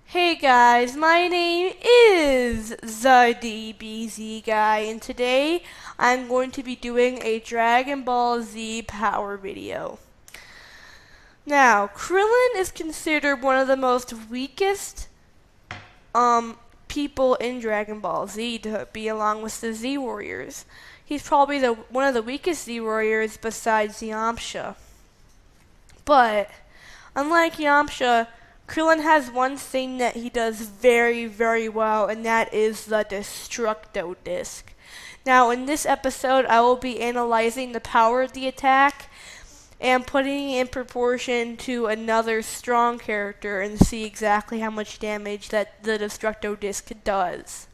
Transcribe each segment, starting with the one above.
Hey guys, my name is the DBZ guy, and today I'm going to be doing a Dragon Ball Z power video. Now, Krillin is considered one of the most weakest people in Dragon Ball Z to be along with the Z Warriors. He's probably one of the weakest Z Warriors besides Yamcha. But unlike Yamcha, Krillin has one thing that he does very, very well, and that is the Destructo Disc. Now, in this episode, I will be analyzing the power of the attack and putting it in proportion to another strong character and see exactly how much damage that the Destructo Disc does.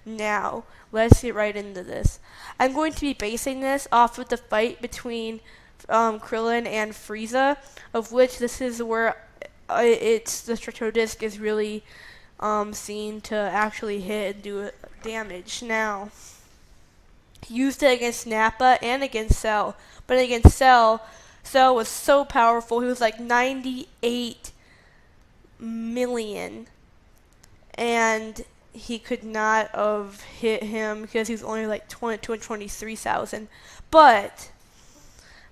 Now, let's get right into this. I'm going to be basing this off of the fight between Krillin and Frieza, of which this is where the Destructo Disc is really seen to actually hit and do damage. Now, he used it against Nappa and against Cell, but against Cell was so powerful. He was like 98 million, and he could not have hit him because he was only like 223,000. But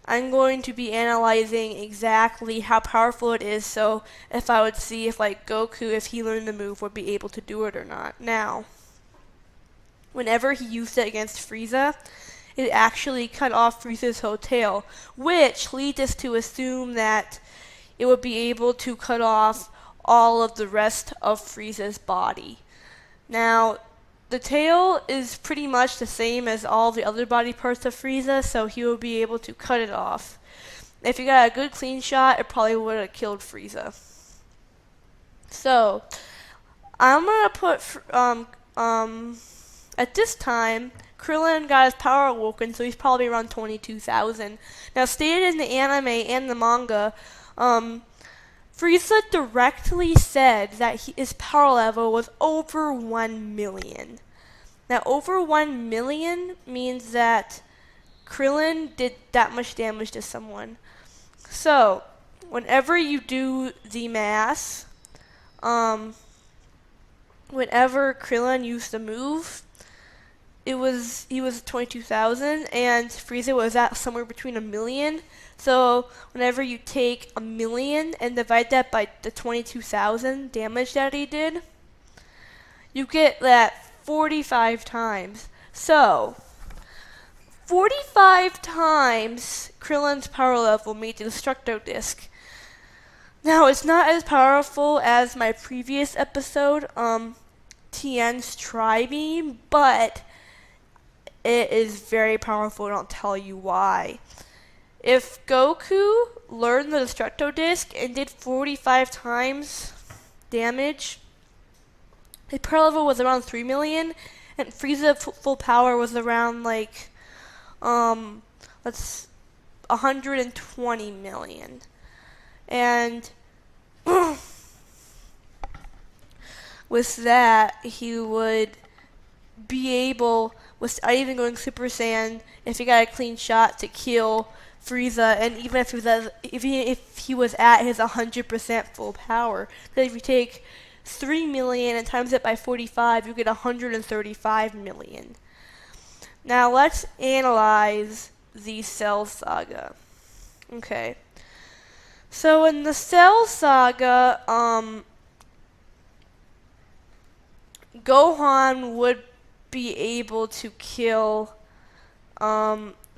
I'm going to be analyzing exactly how powerful it is, so if I would see if like Goku, if he learned the move, would be able to do it or not. Now, whenever he used it against Frieza, it actually cut off Frieza's whole tail, which leads us to assume that it would be able to cut off all of the rest of Frieza's body. Now, the tail is pretty much the same as all the other body parts of Frieza, so he will be able to cut it off. If you got a good clean shot, it probably would have killed Frieza. So, I'm gonna put at this time, Krillin got his power awoken, so he's probably around 22,000. Now, stated in the anime and the manga, Frieza directly said that his power level was over 1 million. Now, over 1 million means that Krillin did that much damage to someone. So, whenever you do the math, whenever Krillin used the move, he was 22,000, and Frieza was at somewhere between 1 million. So whenever you take 1 million and divide that by the 22,000 damage that he did, you get that 45 times. So 45 times Krillin's power level made the Destructo Disc. Now, it's not as powerful as my previous episode, Tien's Tri-Beam, but it is very powerful, and I'll tell you why. If Goku learned the Destructo Disc and did 45 times damage, his power level was around 3 million, and Frieza's full power was around like, 120 million. And with that, he would be able, without even going Super Saiyan, if he got a clean shot, to kill Frieza, and even if he was at his 100% full power. Because if you take 3 million and times it by 45, you get 135 million. Now let's analyze the Cell Saga. Okay. So in the Cell Saga, Gohan would be able to kill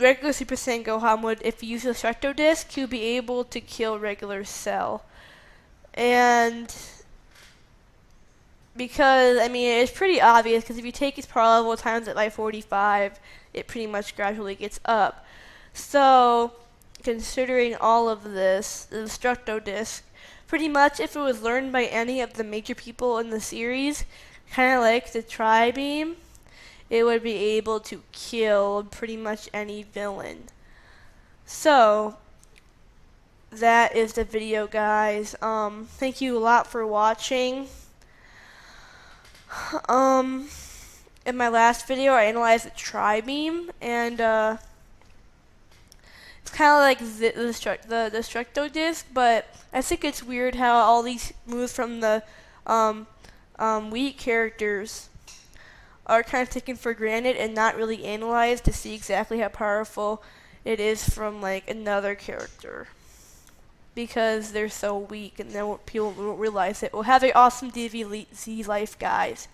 regular Super Saiyan Gohan would, if he used the Destructo Disc, he would be able to kill regular Cell. And because, I mean, it's pretty obvious, because if you take his power level times it by 45, it pretty much gradually gets up. So, considering all of this, the Destructo Disc, pretty much if it was learned by any of the major people in the series, kind of like the Tri-Beam, it would be able to kill pretty much any villain. So, that is the video, guys. Thank you a lot for watching. In my last video, I analyzed the Tri-Beam, and it's kind of like the Destructo Disc, but I think it's weird how all these moves from the weak characters are kind of taken for granted and not really analyzed to see exactly how powerful it is from like another character, because they're so weak and then people won't realize it. Well, have an awesome DBZ life, guys.